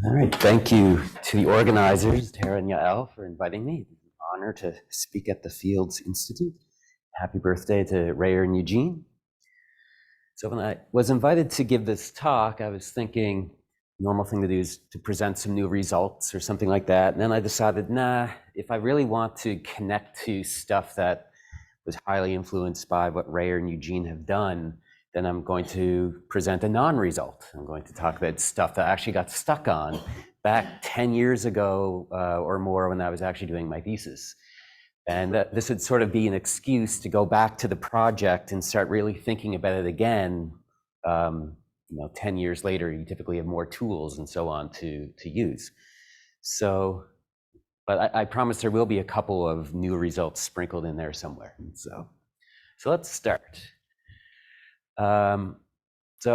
All right, thank you to the organizers, Tara and Yael, for inviting me. It's an honor to speak at the Fields Institute. Happy birthday to Rayer and Eugene. So when I was invited to give this talk, I was thinking normal thing to do is to present some new results or something like that. And then I decided, nah, if I really want to connect to stuff that was highly influenced by what Rayer and Eugene have done, then I'm going to present a non-result. I'm going to talk about stuff that I actually got stuck on back 10 years ago or more when I was actually doing my thesis. And this would sort of be an excuse to go back to the project and start really thinking about it again. 10 years later, you typically have more tools and so on to use. So, but I promise there will be a couple of new results sprinkled in there somewhere. So let's start. So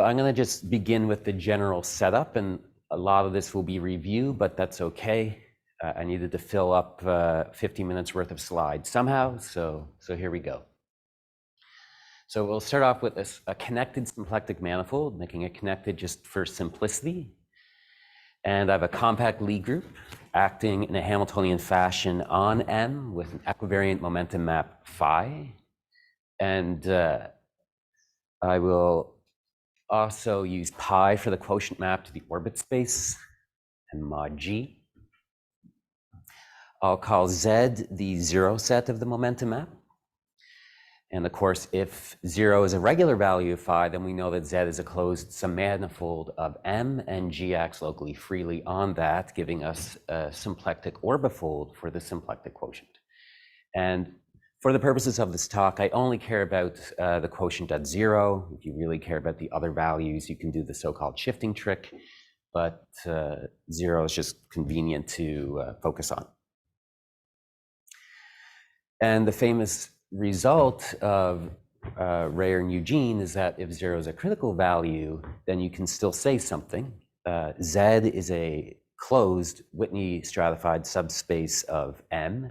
I'm going to just begin with the general setup, and a lot of this will be review, but that's okay. I needed to fill up 50 minutes worth of slides somehow, so here we go. So we'll start off with a connected symplectic manifold, making it connected just for simplicity. And I have a compact Lie group acting in a Hamiltonian fashion on M with an equivariant momentum map phi. And I will also use pi for the quotient map to the orbit space and mod G. I'll call Z the zero set of the momentum map. And of course, if zero is a regular value of phi, then we know that Z is a closed submanifold of M, and G acts locally freely on that, giving us a symplectic orbifold for the symplectic quotient. And for the purposes of this talk, I only care about the quotient at zero. If you really care about the other values, you can do the so-called shifting trick, but zero is just convenient to focus on. And the famous result of Rayer and Eugene is that if zero is a critical value, then you can still say something. Z is a closed Whitney stratified subspace of M,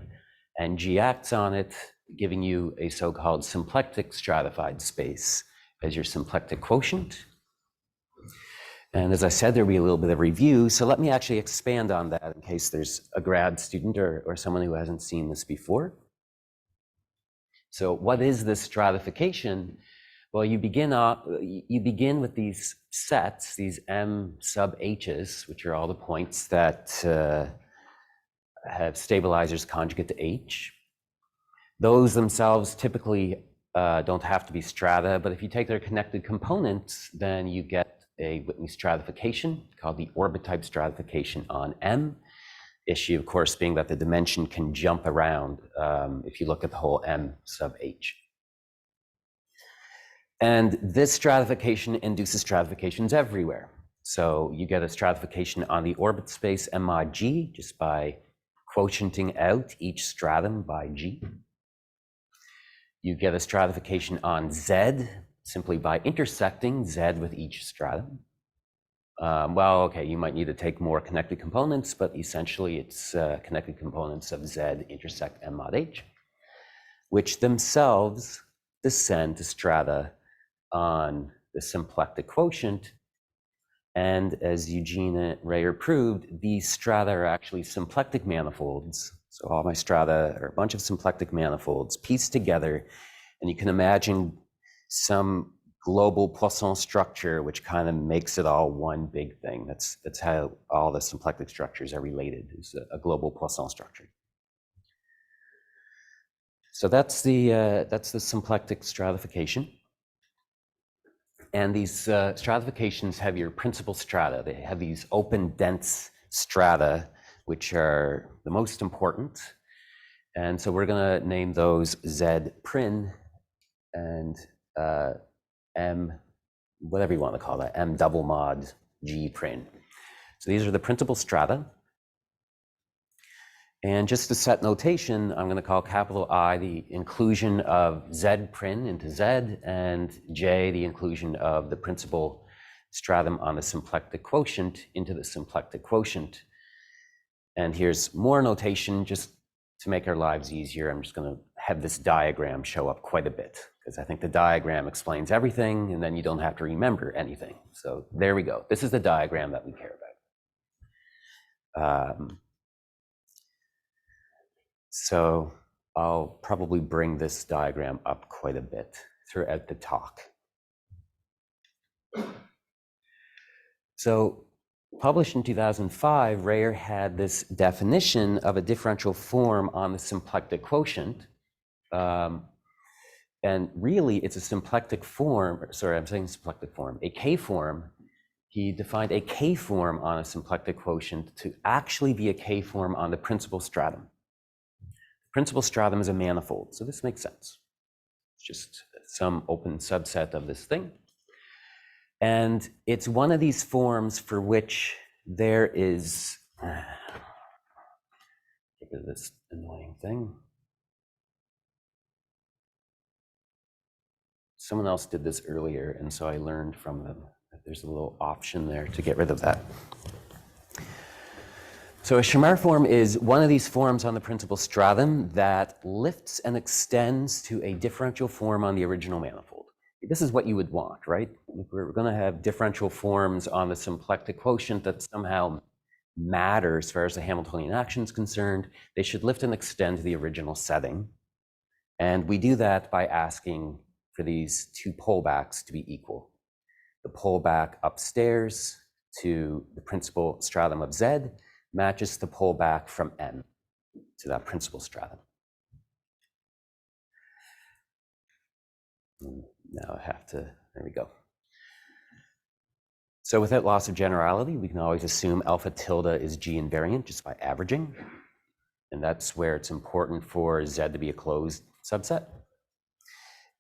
and G acts on it, giving you a so-called symplectic stratified space as your symplectic quotient. And as I said, there'll be a little bit of review, so let me actually expand on that in case there's a grad student or someone who hasn't seen this before. So what is this stratification? Well, you begin with these sets, these M sub H's, which are all the points that have stabilizers conjugate to H. Those themselves typically don't have to be strata, but if you take their connected components, then you get a Whitney stratification called the orbit type stratification on M. Issue, of course, being that the dimension can jump around if you look at the whole M sub H. And this stratification induces stratifications everywhere. So you get a stratification on the orbit space M mod G just by quotienting out each stratum by G. You get a stratification on Z simply by intersecting Z with each stratum. Well, okay, you might need to take more connected components, but essentially it's connected components of Z intersect M mod H, which themselves descend to strata on the symplectic quotient. And as Eugene and Rayer proved, these strata are actually symplectic manifolds. So all my strata are a bunch of symplectic manifolds pieced together, and you can imagine some global Poisson structure, which kind of makes it all one big thing. That's how all the symplectic structures are related, is a global Poisson structure. So that's the symplectic stratification. And these stratifications have your principal strata. They have these open, dense strata, which are the most important. And so we're going to name those Z prin and M, whatever you want to call that, M double mod G prin. So these are the principal strata. And just to set notation, I'm going to call capital I the inclusion of Z prin into Z, and J the inclusion of the principal stratum on the symplectic quotient into the symplectic quotient. And here's more notation just to make our lives easier. I'm just going to have this diagram show up quite a bit, because I think the diagram explains everything, and then you don't have to remember anything. So there we go. This is the diagram that we care about. So I'll probably bring this diagram up quite a bit throughout the talk. So published in 2005, Rayer had this definition of a differential form on the symplectic quotient. And really, it's a symplectic form, sorry, I'm saying symplectic form, a K-form. He defined a K-form on a symplectic quotient to actually be a K-form on the principal stratum. Principal stratum is a manifold, so this makes sense. It's just some open subset of this thing. And it's one of these forms for which there is, get rid of this annoying thing. Someone else did this earlier, and so I learned from them that there's a little option there to get rid of that. So a Shamar form is one of these forms on the principal stratum that lifts and extends to a differential form on the original manifold. This is what you would want, right? If we're going to have differential forms on the symplectic quotient that somehow matter as far as the Hamiltonian action is concerned, they should lift and extend to the original setting. And we do that by asking for these two pullbacks to be equal. The pullback upstairs to the principal stratum of Z matches the pullback from N to that principal stratum. And now I have to, there we go. So without loss of generality, we can always assume alpha tilde is G invariant just by averaging. And that's where it's important for Z to be a closed subset.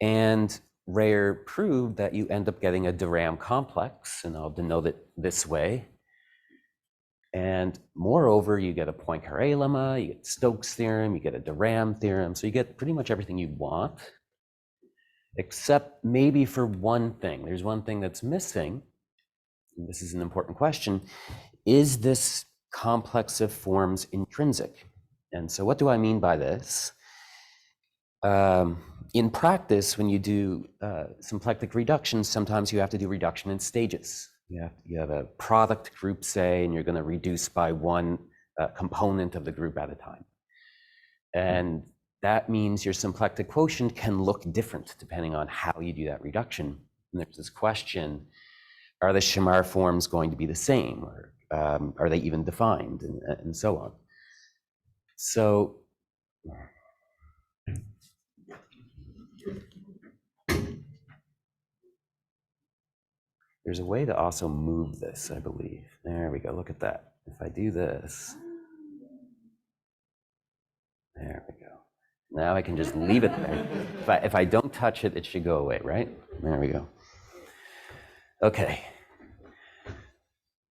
And Rayer proved that you end up getting a de Rham complex, and I'll denote it this way. And moreover, you get a Poincaré lemma, you get Stokes' theorem, you get a de Rham theorem, so you get pretty much everything you want, except maybe for one thing. There's one thing that's missing, and this is an important question. Is this complex of forms intrinsic? And so what do I mean by this? In practice, when you do symplectic reduction, sometimes you have to do reduction in stages. You have a product group, say, and you're going to reduce by one component of the group at a time. And that means your symplectic quotient can look different depending on how you do that reduction. And there's this question, are the Shamar forms going to be the same, or are they even defined, and so on. So there's a way to also move this, I believe. There we go, look at that. If I do this, there we go. Now I can just leave it there. If I don't touch it, it should go away, right? There we go. Okay.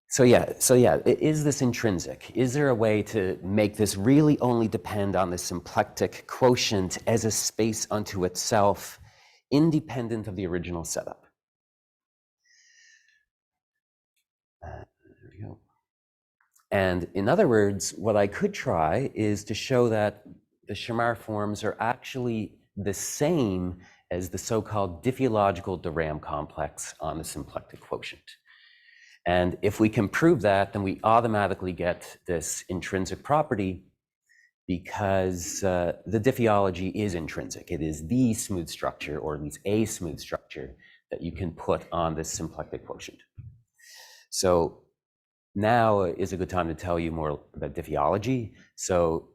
So yeah, is this intrinsic? Is there a way to make this really only depend on the symplectic quotient as a space unto itself, independent of the original setup? There we go. And in other words, what I could try is to show that the Shamar forms are actually the same as the so-called diffeological de Rham complex on the symplectic quotient. And if we can prove that, then we automatically get this intrinsic property because the diffeology is intrinsic. It is the smooth structure, or at least a smooth structure, that you can put on this symplectic quotient. So now is a good time to tell you more about diffeology. So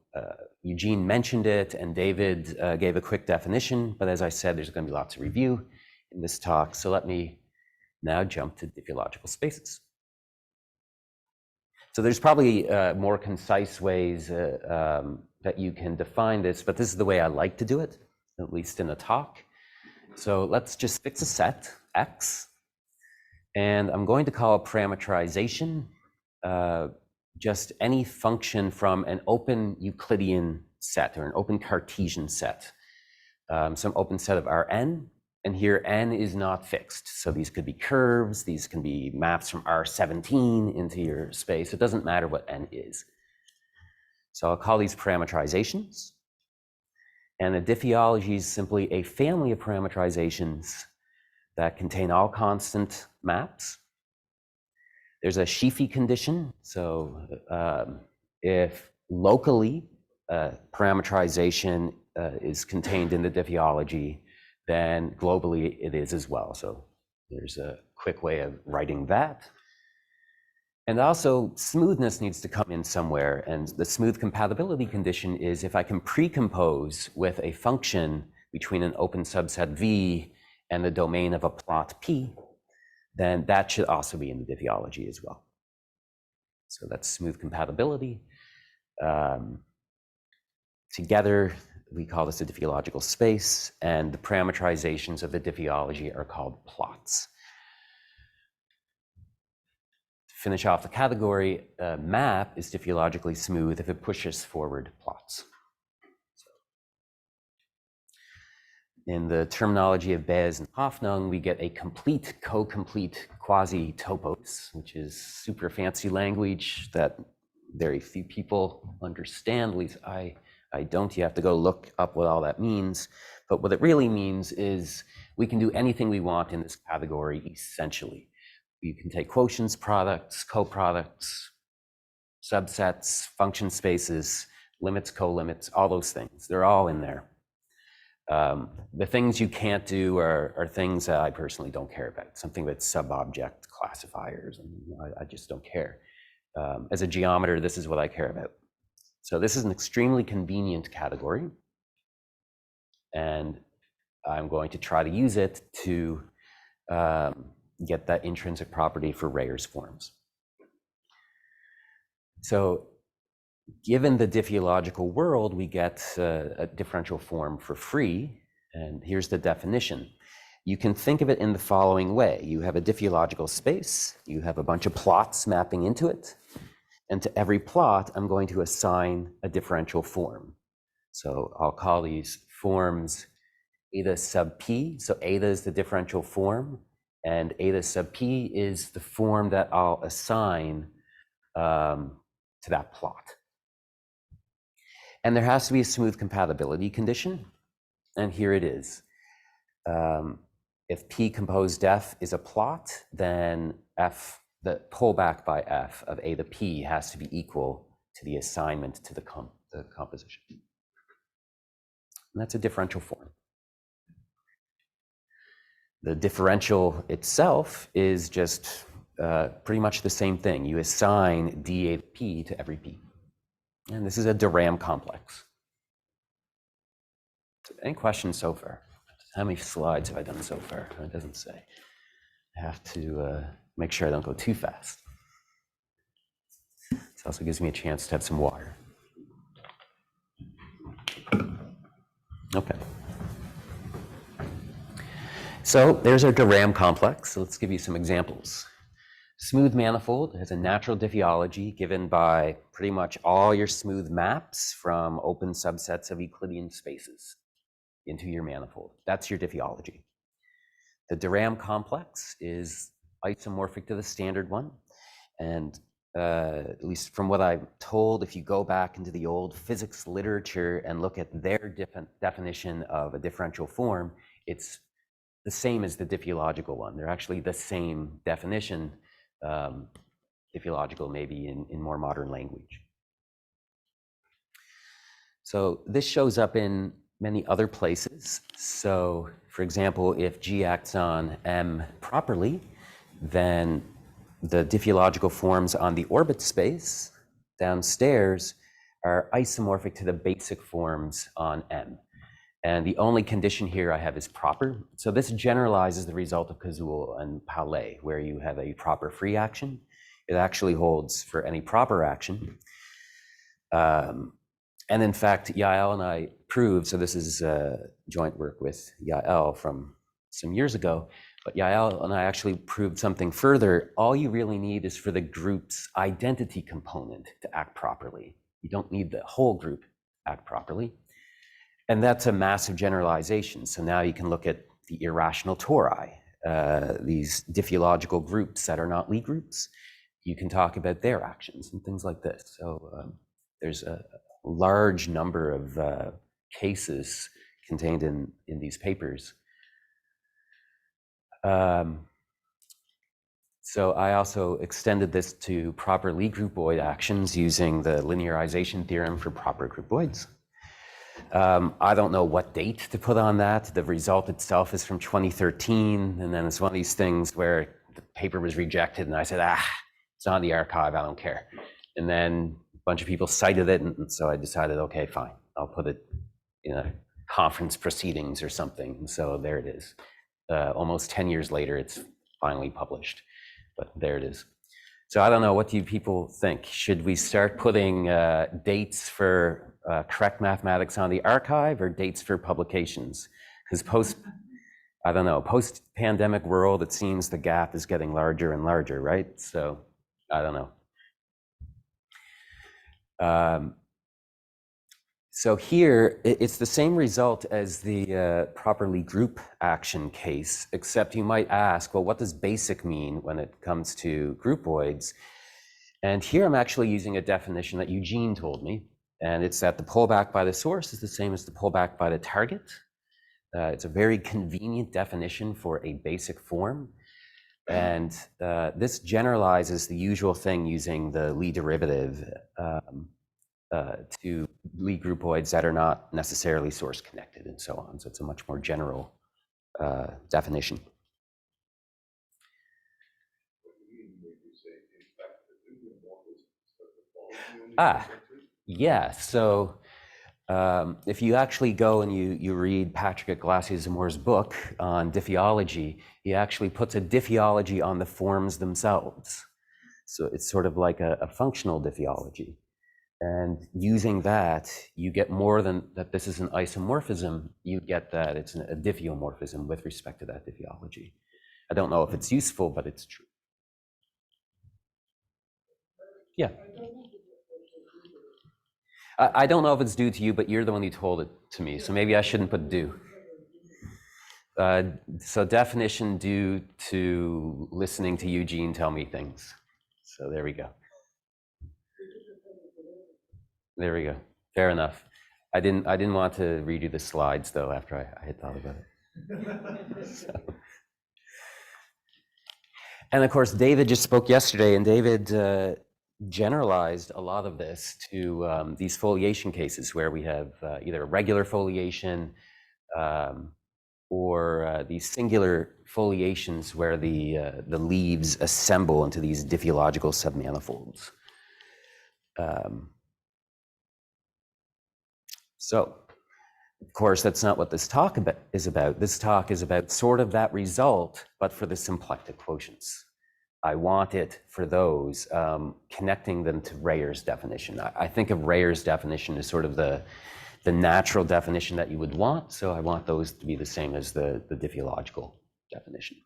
Eugene mentioned it, and David gave a quick definition, but as I said, there's going to be lots of review in this talk. So let me now jump to diffeological spaces. So there's probably more concise ways that you can define this, but this is the way I like to do it, at least in a talk. So let's just fix a set, X, and I'm going to call parameterization just any function from an open Euclidean set or an open Cartesian set, some open set of Rn. And here n is not fixed. So these could be curves, these can be maps from R17 into your space. It doesn't matter what n is. So I'll call these parameterizations. And a diffeology is simply a family of parameterizations that contain all constant maps. There's a Sheafy condition. So if locally parameterization is contained in the Diffeology, then globally it is as well. So there's a quick way of writing that. And also smoothness needs to come in somewhere. And the smooth compatibility condition is if I can precompose with a function between an open subset V and the domain of a plot P, then that should also be in the Diffeology as well. So that's smooth compatibility. Together, we call this a diffeological space, and the parameterizations of the Diffeology are called plots. To finish off the category, a map is diffeologically smooth if it pushes forward plots. In the terminology of Bez and Hoffnung, we get a complete, co-complete quasi-topos, which is super fancy language that very few people understand. At least I don't. You have to go look up what all that means. But what it really means is we can do anything we want in this category, essentially. You can take quotients, products, coproducts, subsets, function spaces, limits, co-limits, all those things. They're all in there. The things you can't do are things that I personally don't care about. Something with sub-object classifiers, and I just don't care. As a geometer, this is what I care about. So this is an extremely convenient category, and I'm going to try to use it to get that intrinsic property for Rayer's forms. So given the diffeological world, we get a differential form for free, and here's the definition. You can think of it in the following way. You have a diffeological space, you have a bunch of plots mapping into it, and to every plot, I'm going to assign a differential form. So I'll call these forms eta sub p. So eta is the differential form, and eta sub p is the form that I'll assign to that plot. And there has to be a smooth compatibility condition, and here it is. If P composed F is a plot, then F, the pullback by F of A to P has to be equal to the assignment to the composition. And that's a differential form. The differential itself is just pretty much the same thing. You assign dA to P to every P. And this is a de Rham complex. Any questions so far? How many slides have I done so far? It doesn't say. I have to make sure I don't go too fast. This also gives me a chance to have some water. Okay. So there's our de Rham complex. So let's give you some examples. Smooth manifold has a natural diffeology given by pretty much all your smooth maps from open subsets of Euclidean spaces into your manifold. That's your diffeology. The de Rham complex is isomorphic to the standard one. And at least from what I'm told, if you go back into the old physics literature and look at their definition of a differential form, it's the same as the diffeological one. They're actually the same definition. Diffeological maybe in more modern language. So this shows up in many other places. So for example, if G acts on M properly, then the diffeological forms on the orbit space downstairs are isomorphic to the basic forms on M. And the only condition here I have is proper. So this generalizes the result of Cazul and Palais, where you have a proper free action. It actually holds for any proper action. And in fact, Yael and I proved, so this is joint work with Yael from some years ago, but Yael and I actually proved something further. All you really need is for the group's identity component to act properly. You don't need the whole group to act properly. And that's a massive generalization. So now you can look at the irrational tori, these diffeological groups that are not Lie groups. You can talk about their actions and things like this. So there's a large number of cases contained in these papers. So I also extended this to proper Lie groupoid actions using the linearization theorem for proper groupoids. I don't know what date to put on that. The result itself is from 2013, and then it's one of these things where the paper was rejected, and I said, it's on the archive, I don't care. And then a bunch of people cited it, and so I decided, okay, fine, I'll put it in a conference proceedings or something. And so there it is. Almost 10 years later, it's finally published, but there it is. So I don't know, what do you people think? Should we start putting dates for correct mathematics on the archive or dates for publications? Because post-pandemic world, it seems the gap is getting larger and larger, right? So I don't know. So here, it's the same result as the properly group action case, except you might ask, well, what does basic mean when it comes to groupoids? And here I'm actually using a definition that Eugene told me, and it's that the pullback by the source is the same as the pullback by the target. It's a very convenient definition for a basic form. And this generalizes the usual thing using the Lie derivative to Lie groupoids that are not necessarily source connected and so on. So it's a much more general definition. Yeah. So if you actually go and you read Patrick Glassier-Zamore's book on Diffeology, he actually puts a Diffeology on the forms themselves. So it's sort of like a functional Diffeology. And using that, you get more than that this is an isomorphism, you get that it's a diffeomorphism with respect to that Diffeology. I don't know if it's useful, but it's true. Yeah. I don't know if it's due to you, but you're the one who told it to me, so maybe I shouldn't put due. So definition due to listening to Eugene tell me things. So there we go. There we go. Fair enough. I didn't want to read you the slides though after I had thought about it. So. And of course, David just spoke yesterday, and David generalized a lot of this to these foliation cases where we have either a regular foliation or these singular foliations where the leaves assemble into these diffeological submanifolds. So, of course, that's not what this talk is about. This talk is about sort of that result, but for the symplectic quotients. I want it for those, connecting them to Rayer's definition. I think of Rayer's definition as sort of the natural definition that you would want, so I want those to be the same as the diffeological definition.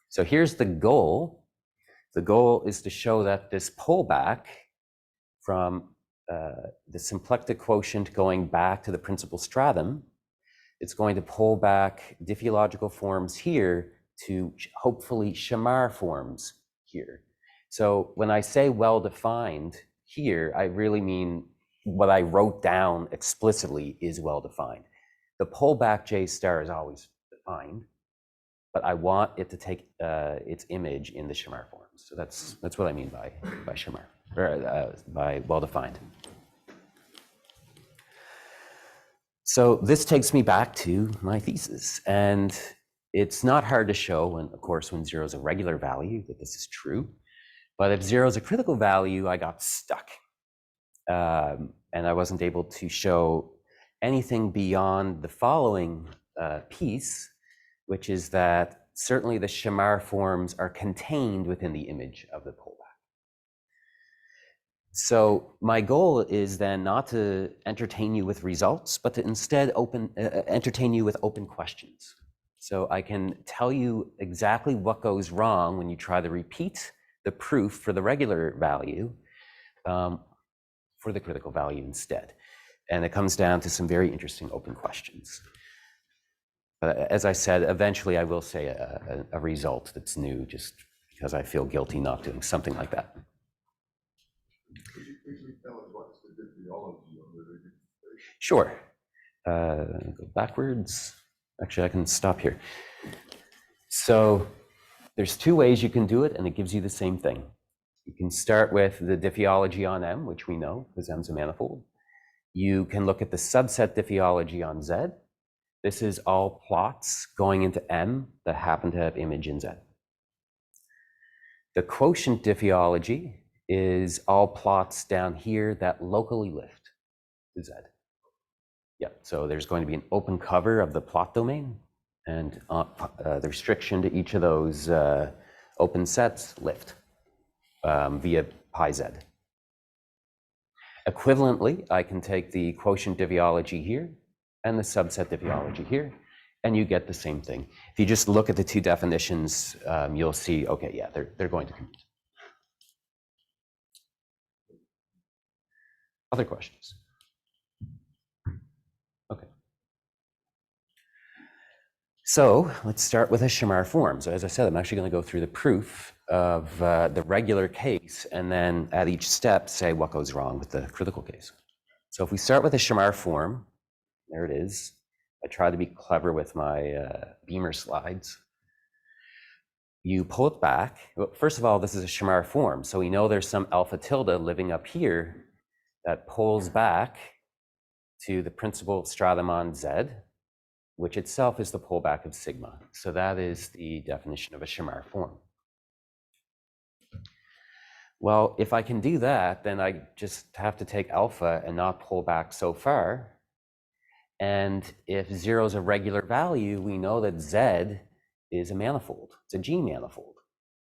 So here's the goal. The goal is to show that this pullback from the symplectic quotient going back to the principal stratum, it's going to pull back diffeological forms here to hopefully Shamar forms here. So when I say well-defined here, I really mean what I wrote down explicitly is well-defined. The pullback J star is always defined, but I want it to take its image in the Shamar forms. So that's what I mean by Shamar, or by well-defined. So this takes me back to my thesis, and it's not hard to show, when, of course, when 0 is a regular value, that this is true. But if 0 is a critical value, I got stuck. And I wasn't able to show anything beyond the following piece, which is that certainly the Shamar forms are contained within the image of the pullback. So my goal is then not to entertain you with results, but to instead entertain you with open questions. So I can tell you exactly what goes wrong when you try to repeat the proof for the regular value for the critical value instead. And it comes down to some very interesting open questions. But as I said, eventually I will say a result that's new, just because I feel guilty not doing something like that. Could you quickly tell us what's the diffeology of the registration? Sure. Go backwards. Actually, I can stop here. So There's two ways you can do it, and it gives you the same thing. You can start with the diffeology on M, which we know because M's a manifold. You can look at the subset diffeology on Z. This is all plots going into M that happen to have image in Z. The quotient diffeology is all plots down here that locally lift to Z. Yeah, so there's going to be an open cover of the plot domain, and the restriction to each of those open sets lift via pi Z. Equivalently, I can take the quotient diffeology here and the subset diffeology here, and you get the same thing. If you just look at the two definitions, you'll see, okay, yeah, they're going to commute. Other questions? Okay. So let's start with a Shamar form. So as I said, I'm actually going to go through the proof of the regular case, and then at each step say what goes wrong with the critical case. So if we start with a Shamar form, there it is. I try to be clever with my Beamer slides. You pull it back. Well, first of all, this is a Shamar form, so we know there's some alpha tilde living up here that pulls back to the principal stratum on Z, which itself is the pullback of sigma. So that is the definition of a Shamar form. Well, if I can do that, then I just have to take alpha and not pull back so far. And if 0 is a regular value, we know that Z is a manifold. It's a G manifold.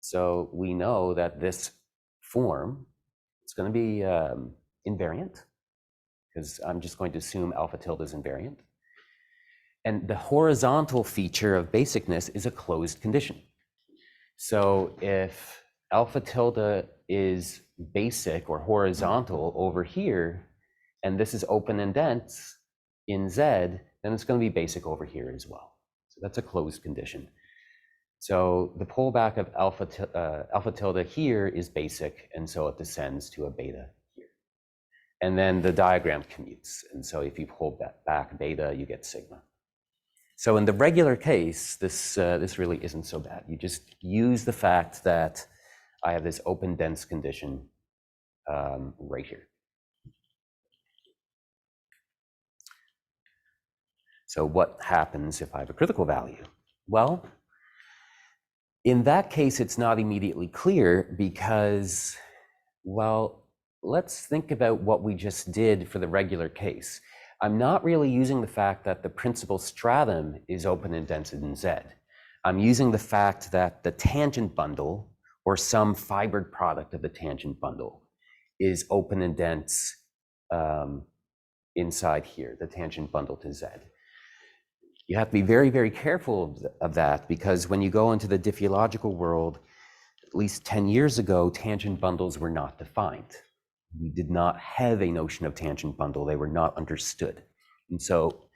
So we know that this form is going to be invariant, because I'm just going to assume alpha tilde is invariant. And the horizontal feature of basicness is a closed condition. So if alpha tilde is basic or horizontal over here, and this is open and dense in Z, then it's going to be basic over here as well. So that's a closed condition. So the pullback of alpha tilde here is basic, and so it descends to a beta here. And then the diagram commutes, and so if you pull back beta, you get sigma. So in the regular case, this really isn't so bad. You just use the fact that I have this open dense condition right here. So what happens if I have a critical value? Well, in that case, it's not immediately clear because, well, let's think about what we just did for the regular case. I'm not really using the fact that the principal stratum is open and dense in Z. I'm using the fact that the tangent bundle, or some fibered product of the tangent bundle, is open and dense inside here, the tangent bundle to Z. You have to be very, very careful of that, because when you go into the diffeological world, at least 10 years ago, tangent bundles were not defined. We did not have a notion of tangent bundle. They were not understood. And so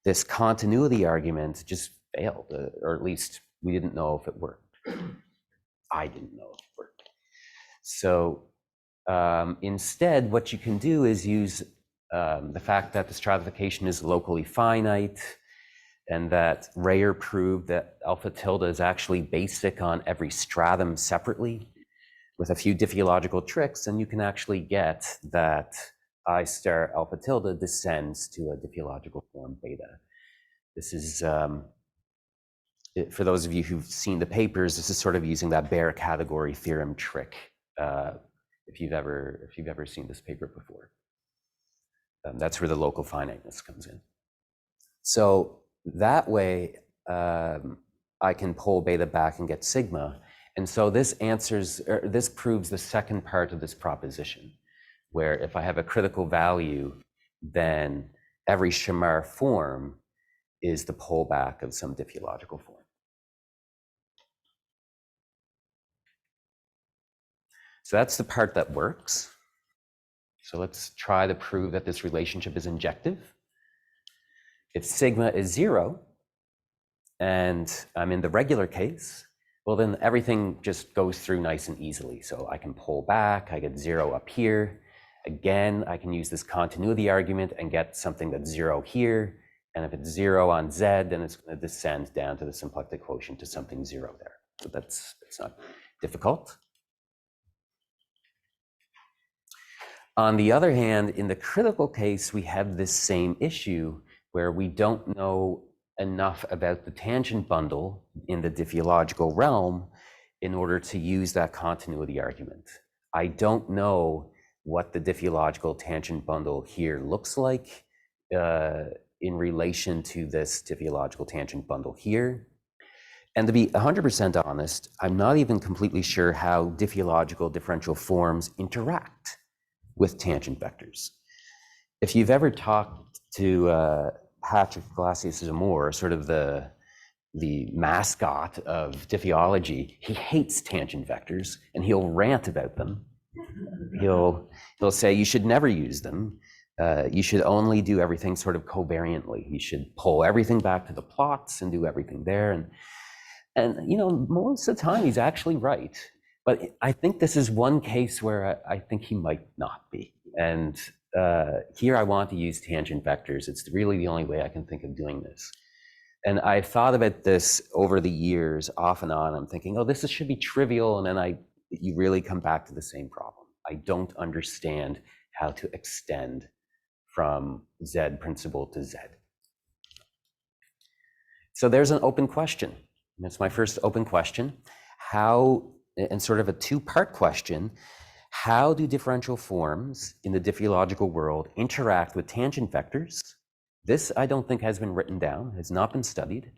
this continuity argument just failed, or at least we didn't know if it worked. I didn't know if it worked. So instead, what you can do is use the fact that the stratification is locally finite, and that Rayer proved that alpha tilde is actually basic on every stratum separately, with a few diffeological tricks, and you can actually get that I star alpha tilde descends to a diffeological form beta. This is, for those of you who've seen the papers, this is sort of using that bare category theorem trick, if you've ever seen this paper before. That's where the local finiteness comes in. So that way, I can pull beta back and get sigma. And so this proves the second part of this proposition, where if I have a critical value, then every Shamar form is the pullback of some diffeological form. So that's the part that works. So let's try to prove that this relationship is injective. If sigma is 0, and I'm in the regular case, well, then everything just goes through nice and easily. So I can pull back, I get 0 up here. Again, I can use this continuity argument and get something that's 0 here. And if it's 0 on Z, then it's going to descend down to the symplectic quotient to something 0 there. So that's not difficult. On the other hand, in the critical case, we have this same issue where we don't know enough about the tangent bundle in the diffeological realm in order to use that continuity argument. I don't know what the diffeological tangent bundle here looks like in relation to this diffeological tangent bundle here. And to be 100% honest, I'm not even completely sure how diffeological differential forms interact with tangent vectors. If you've ever talked to Patrick Glassius-Zamor, sort of the mascot of Diffeology, he hates tangent vectors and he'll rant about them. He'll say you should never use them. You should only do everything sort of covariantly. You should pull everything back to the plots and do everything there. And you know, most of the time he's actually right. But I think this is one case where I think he might not be. And here I want to use tangent vectors. It's really the only way I can think of doing this. And I've thought about this over the years, off and on. I'm thinking, oh, this should be trivial. And then you really come back to the same problem. I don't understand how to extend from Z principal to Z. So there's an open question. That's my first open question. How, and sort of a two-part question, how do differential forms in the diffeological world interact with tangent vectors? This, I don't think, has been written down, has not been studied.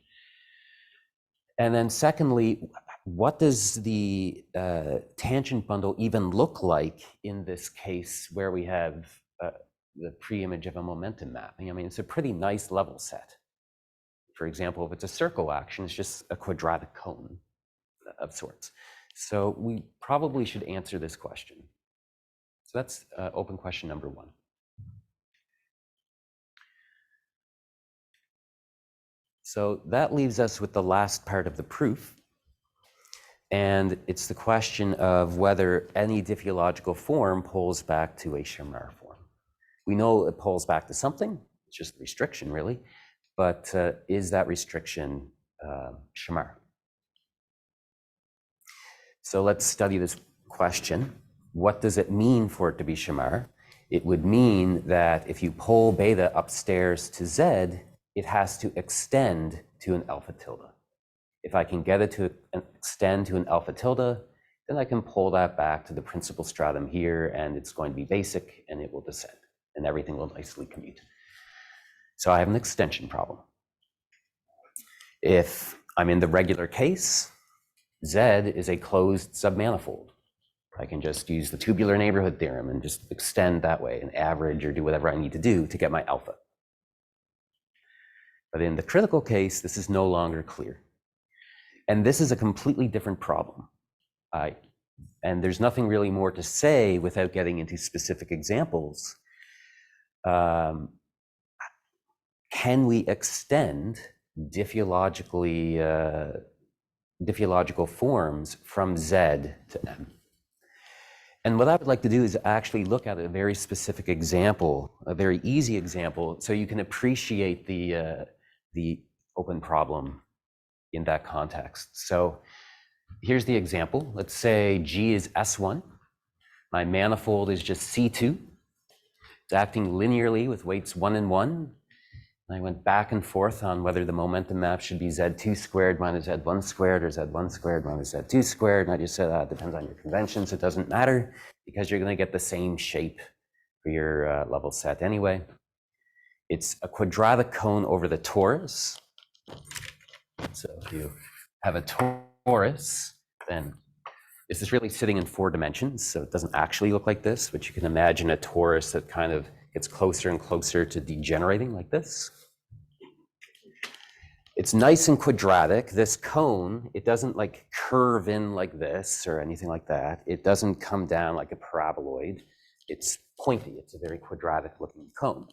And then secondly, what does the tangent bundle even look like in this case where we have the pre-image of a momentum mapping? I mean, it's a pretty nice level set. For example, if it's a circle action, it's just a quadratic cone of sorts. So we probably should answer this question. So that's open question number one. So that leaves us with the last part of the proof. And it's the question of whether any diffeological form pulls back to a Shamar form. We know it pulls back to something. It's just a restriction, really. But is that restriction Shamar? So let's study this question. What does it mean for it to be Shamar? It would mean that if you pull beta upstairs to Z, it has to extend to an alpha tilde. If I can get it to extend to an alpha tilde, then I can pull that back to the principal stratum here, and it's going to be basic, and it will descend, and everything will nicely commute. So I have an extension problem. If I'm in the regular case, Z is a closed submanifold. I can just use the tubular neighborhood theorem and just extend that way and average or do whatever I need to do to get my alpha. But in the critical case, this is no longer clear. And this is a completely different problem. And there's nothing really more to say without getting into specific examples. Can we extend diffeological forms from Z to M? And what I would like to do is actually look at a very specific example, a very easy example, so you can appreciate the open problem in that context. So here's the example. Let's say G is S1. My manifold is just C2. It's acting linearly with weights 1 and 1. I went back and forth on whether the momentum map should be Z2 squared minus Z1 squared or Z1 squared minus Z2 squared. And I just said, it depends on your conventions. It doesn't matter because you're going to get the same shape for your level set anyway. It's a quadratic cone over the torus. So if you have a torus, then this is really sitting in 4 dimensions. So it doesn't actually look like this, but you can imagine a torus that kind of gets closer and closer to degenerating like this. It's nice and quadratic. This cone, it doesn't like curve in like this or anything like that. It doesn't come down like a paraboloid. It's pointy. It's a very quadratic looking cone.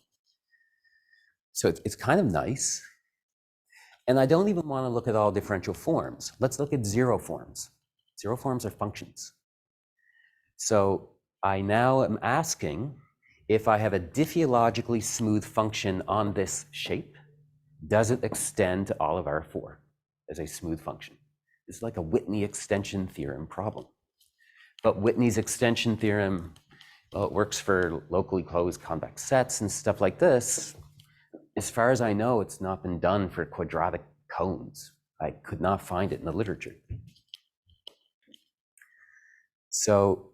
So it's kind of nice. And I don't even want to look at all differential forms. Let's look at zero forms. Zero forms are functions. So I now am asking if I have a diffeologically smooth function on this shape, does it extend to all of R4 as a smooth function? is like a Whitney extension theorem problem. But Whitney's extension theorem, well, it works for locally closed convex sets and stuff like this. As far as I know, it's not been done for quadratic cones. I could not find it in the literature. So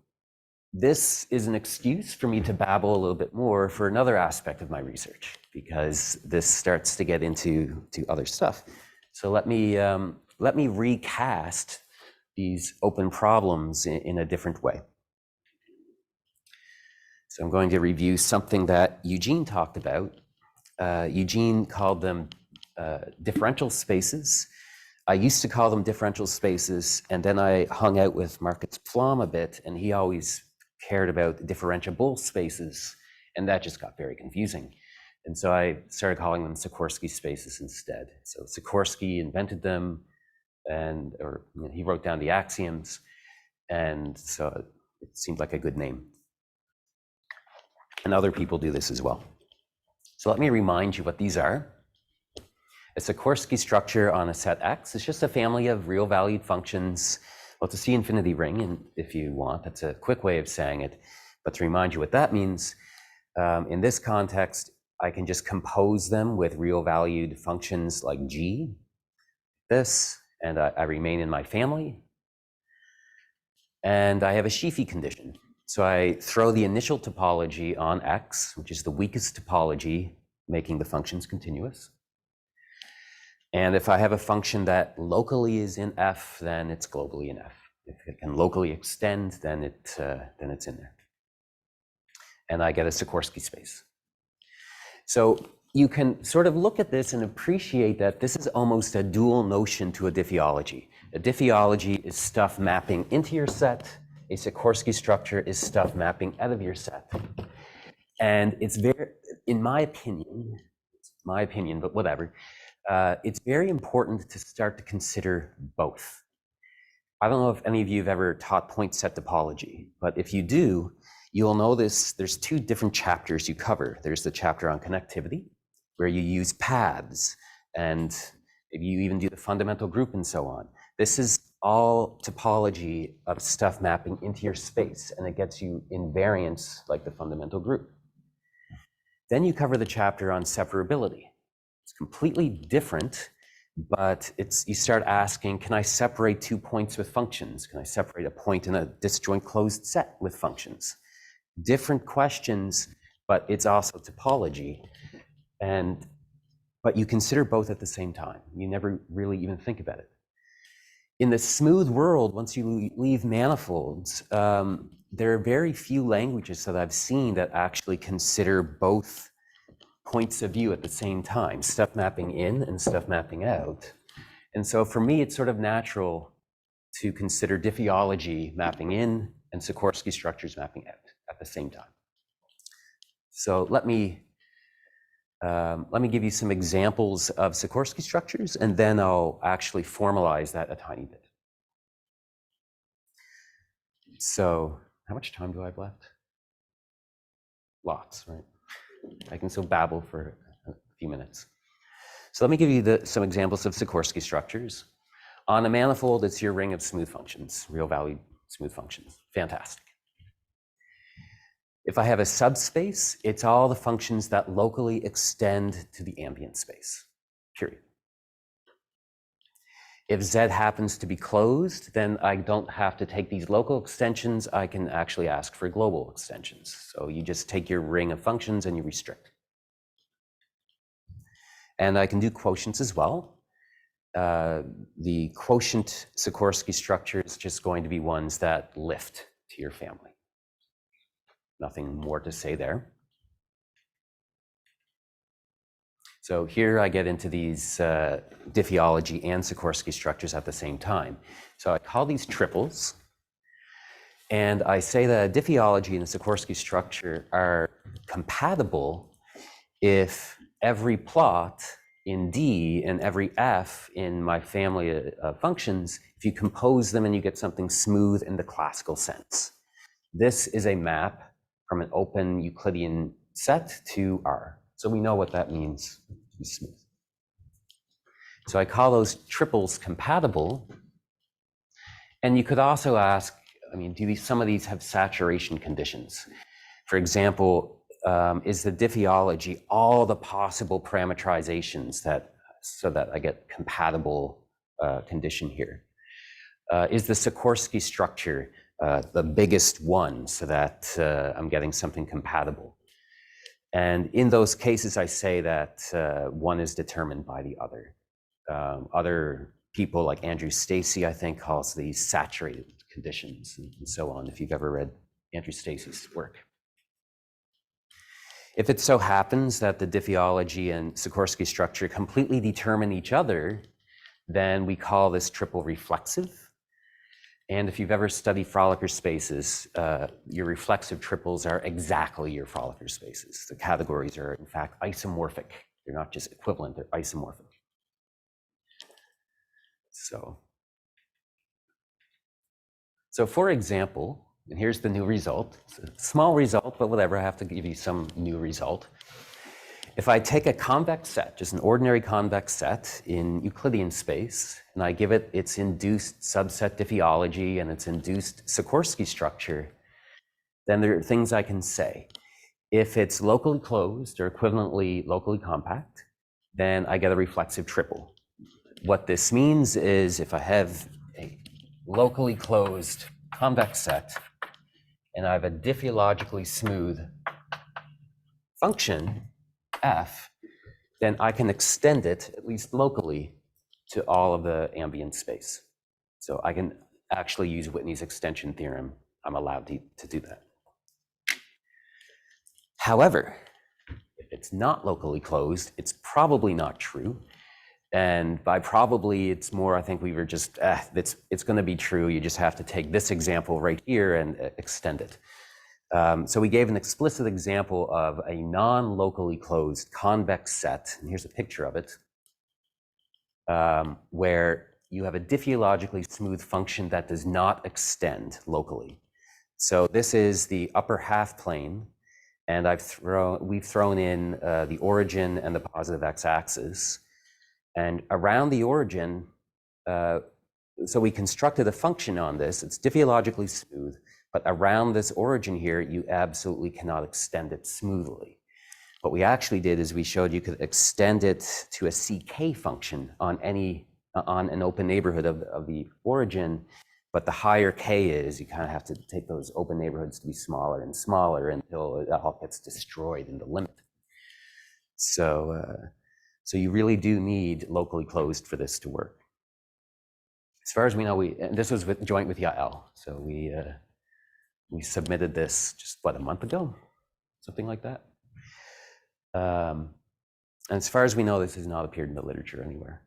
this is an excuse for me to babble a little bit more for another aspect of my research, because this starts to get into other stuff. So let me recast these open problems in a different way. So I'm going to review something that Eugene talked about. Eugene called them differential spaces. I used to call them differential spaces, and then I hung out with Marcus Pflaum a bit, and he always cared about differentiable spaces, and that just got very confusing. And so I started calling them Sikorski spaces instead. So Sikorski invented them, he wrote down the axioms, and so it seemed like a good name. And other people do this as well. So let me remind you what these are. A Sikorski structure on a set X is just a family of real valued functions. Well, it's a C-infinity ring, and if you want, that's a quick way of saying it. But to remind you what that means, in this context, I can just compose them with real valued functions like G, this, and I remain in my family. And I have a Sheafy condition. So I throw the initial topology on X, which is the weakest topology, making the functions continuous. And if I have a function that locally is in F, then it's globally in F. If it can locally extend, then it's in there. And I get a Sikorski space. So you can sort of look at this and appreciate that this is almost a dual notion to a diffeology. A diffeology is stuff mapping into your set. A Sikorski structure is stuff mapping out of your set. And it's very, in my opinion, but whatever, it's very important to start to consider both. I don't know if any of you have ever taught point set topology, but if you do, you'll notice there's two different chapters you cover. There's the chapter on connectivity, where you use paths, and maybe you even do the fundamental group and so on. This is all topology of stuff mapping into your space, and it gets you invariants like the fundamental group. Then you cover the chapter on separability. It's completely different, but you start asking, can I separate 2 points with functions? Can I separate a point in a disjoint closed set with functions? Different questions, but it's also topology. But you consider both at the same time. You never really even think about it. In the smooth world, once you leave manifolds, there are very few languages that I've seen that actually consider both points of view at the same time, stuff mapping in and stuff mapping out. And so for me, it's sort of natural to consider diffeology mapping in and Sikorski structures mapping out at the same time. So let me give you some examples of Sikorski structures, and then I'll actually formalize that a tiny bit. So how much time do I have left? Lots, right? I can still babble for a few minutes. So let me give you some examples of Sikorski structures. On a manifold, it's your ring of smooth functions, real valued smooth functions. Fantastic. If I have a subspace, it's all the functions that locally extend to the ambient space, period. If Z happens to be closed, then I don't have to take these local extensions. I can actually ask for global extensions. So you just take your ring of functions and you restrict. And I can do quotients as well. The quotient Sikorski structure is just going to be ones that lift to your family. Nothing more to say there. So here I get into these Diffeology and Sikorski structures at the same time. So I call these triples, and I say that a Diffeology and a Sikorski structure are compatible if every plot in D and every F in my family of functions, if you compose them and you get something smooth in the classical sense. This is a map from an open Euclidean set to R. So we know what that means to be smooth. So I call those triples compatible And you could also ask, I mean, do some of these have saturation conditions? For example, is the Diffeology all the possible parameterizations so that I get compatible condition here? Is the Sikorski structure the biggest one so that I'm getting something compatible? And in those cases, I say that one is determined by the other. Other people like Andrew Stacy, I think, calls these saturated conditions and so on, if you've ever read Andrew Stacy's work. If it so happens that the Diffeology and Sikorski structure completely determine each other, then we call this triple reflexive. And if you've ever studied Frolicker spaces, your reflexive triples are exactly your Frolicker spaces. The categories are, in fact, isomorphic. They're not just equivalent, they're isomorphic. So for example, and here's the new result. It's a small result, but whatever, I have to give you some new result. If I take a convex set, just an ordinary convex set in Euclidean space, and I give it its induced subset Diffeology and its induced Sikorski structure, then there are things I can say. If it's locally closed or equivalently locally compact, then I get a reflexive triple. What this means is if I have a locally closed convex set and I have a diffeologically smooth function, f, then I can extend it, at least locally, to all of the ambient space. So I can actually use Whitney's extension theorem. I'm allowed to do that. However, if it's not locally closed, it's probably not true. And by probably, it's more, I think we were just, it's going to be true. You just have to take this example right here and extend it. So we gave an explicit example of a non-locally closed convex set, and here's a picture of it, where you have a diffeologically smooth function that does not extend locally. So this is the upper half plane, and we've thrown in the origin and the positive x-axis, and around the origin, so we constructed a function on this. It's diffeologically smooth, but around this origin here, you absolutely cannot extend it smoothly. What we actually did is we showed you could extend it to a CK function on an open neighborhood of the origin, but the higher K is, you kind of have to take those open neighborhoods to be smaller and smaller until it all gets destroyed in the limit. So you really do need locally closed for this to work. As far as we know, and this was joint with Yael, so we submitted this just, what, a month ago? Something like that. And as far as we know, this has not appeared in the literature anywhere.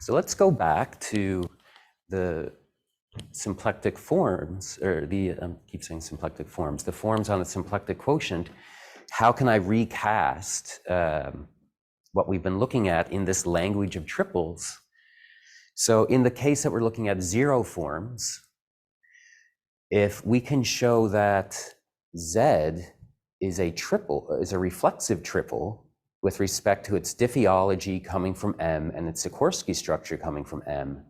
So let's go back to the symplectic forms, or I keep saying symplectic forms, the forms on the symplectic quotient. How can I recast what we've been looking at in this language of triples? So in the case that we're looking at zero forms, if we can show that Z is a reflexive triple with respect to its diffeology coming from M and its Sikorski structure coming from M,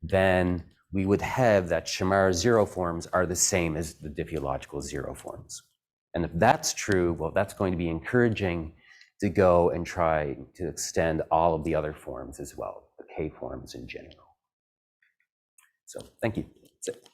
then we would have that Shamar zero forms are the same as the diffeological zero forms. And if that's true, well, that's going to be encouraging to go and try to extend all of the other forms as well, the K forms in general. So thank you. That's it.